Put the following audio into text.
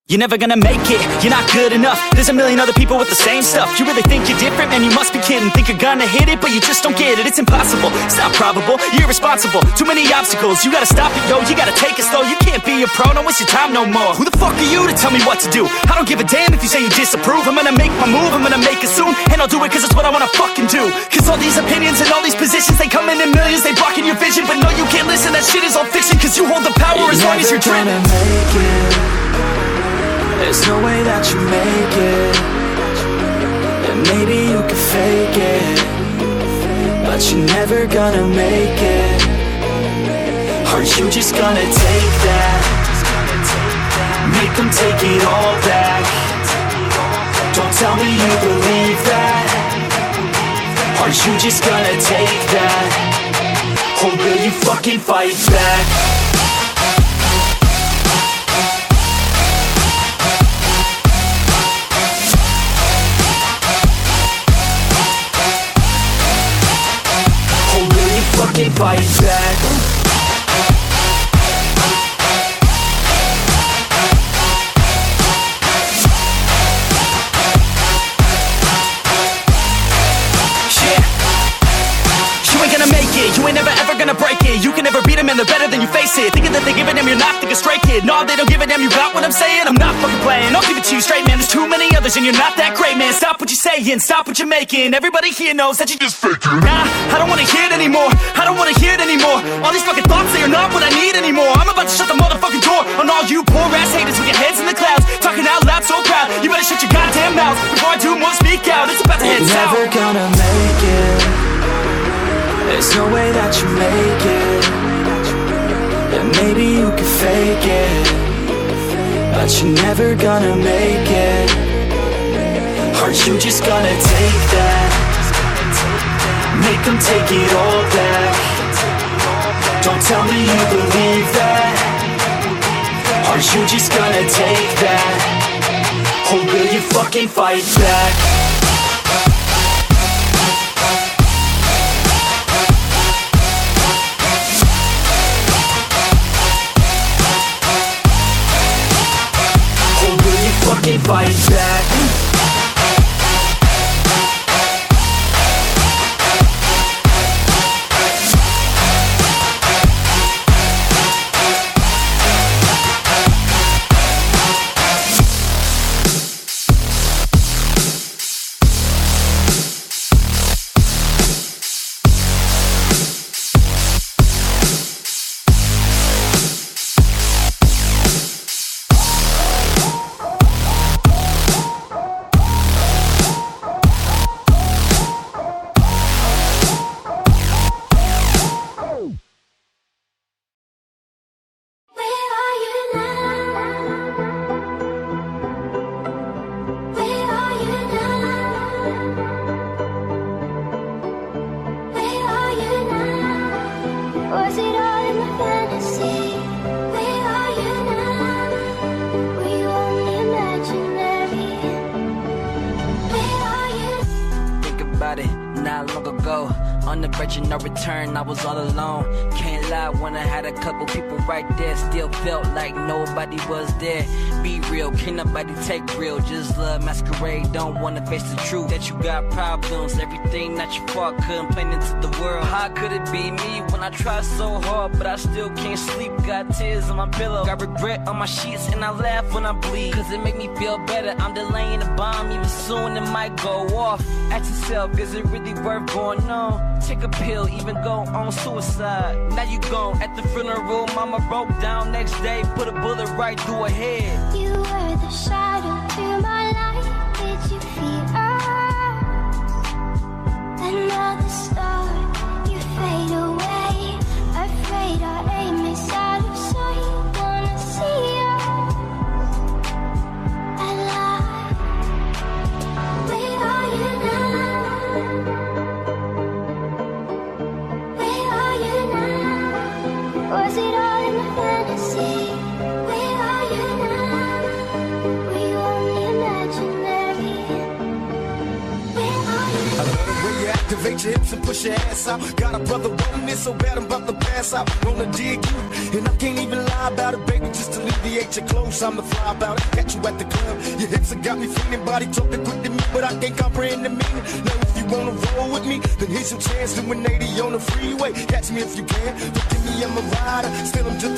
You're never gonna make it, you're not good enough. There's a million other people with the same stuff. You really think you're different? Man, you must be kidding. Think you're gonna hit it, but you just don't get it. It's impossible, it's not probable, you're irresponsible. Too many obstacles, you gotta stop it, yo. You gotta take it slow, you can't be a pro. Don't waste your time no more. Who the fuck are you to tell me what to do? I don't give a damn if you say you disapprove. I'm gonna make my move, I'm gonna make it soon. And I'll do it cause it's what I wanna fucking do. Cause all these opinions and all these positions, they come in millions, they blocking your vision. But no, you can't listen, that shit is all fiction. Cause you hold the power as long as you're dreaming. There's no way that you make it. And maybe you can fake it, but you're never gonna make it. Aren't you just gonna take that? Make them take it all back. Don't tell me you believe that. Aren't you just gonna take that? Or will you fucking fight back? Fucking fight back. You ain't never ever gonna break it. You can never beat them and they're better than you face it. Thinking that they give a damn, you're not thinking straight, kid. No, they don't give a damn, you got what I'm saying? I'm not fucking playing, I'll give it to you straight, man. There's too many others and you're not that great, man. Stop what you're saying, stop what you're making. Everybody here knows that you just faking. Nah, I don't wanna hear it anymore, I don't wanna hear it anymore. All these fucking thoughts, they are not what I need anymore. I'm about to shut the motherfucking door on all you poor ass haters with your heads in the clouds, talking out loud so proud. You better shut your goddamn mouth before I do more, speak out. It's about to head south. You're never gonna make it. There's no way that you make it. And maybe you can fake it, but you're never gonna make it. Aren't you just gonna take that? Make them take it all back. Don't tell me you believe that. Aren't you just gonna take that? Or will you fucking fight back? Fucking fight back. Not long ago, on the verge of no return, I was all alone. Can't lie, when I had a couple people right there, still felt like nobody was there. Be real, can't nobody take real, just love masquerade, don't wanna face the truth that you got problems, everything not your fault, complaining to the world. How could it be me when I try so hard, but I still can't sleep, got tears on my pillow, got regret on my sheets, and I laugh when I bleed, cause it make me feel better. I'm delaying the bomb, even soon it might go off. Ask yourself, is it really worth going on? Take a pill, even go on suicide. Now you gone. At the funeral, mama broke down next day, put a bullet right through her head. You were the shadow to my light. Did you feel another star? You fade away, afraid our aim is out of sight. Wanna see you alive. Where are you now? Where are you now? Was it all in my fantasy? Where are you now? Were you only imaginary? Where are you now? I love the way you activate your hips and push your ass out. Got a brother wanting it so bad I'm about to pass out. Wanna dig you, and I can't even lie about it, baby, just alleviate appreciate your clothes, I'm the fly about it. Catch you at the club, your hips have got me feeling. Body talking quick to me, but I can't comprehend the meaning. Now if you wanna roll with me, then here's your chance to 180 on the freeway. Catch me if you can, forgive me, I'm a rider. Still I'm just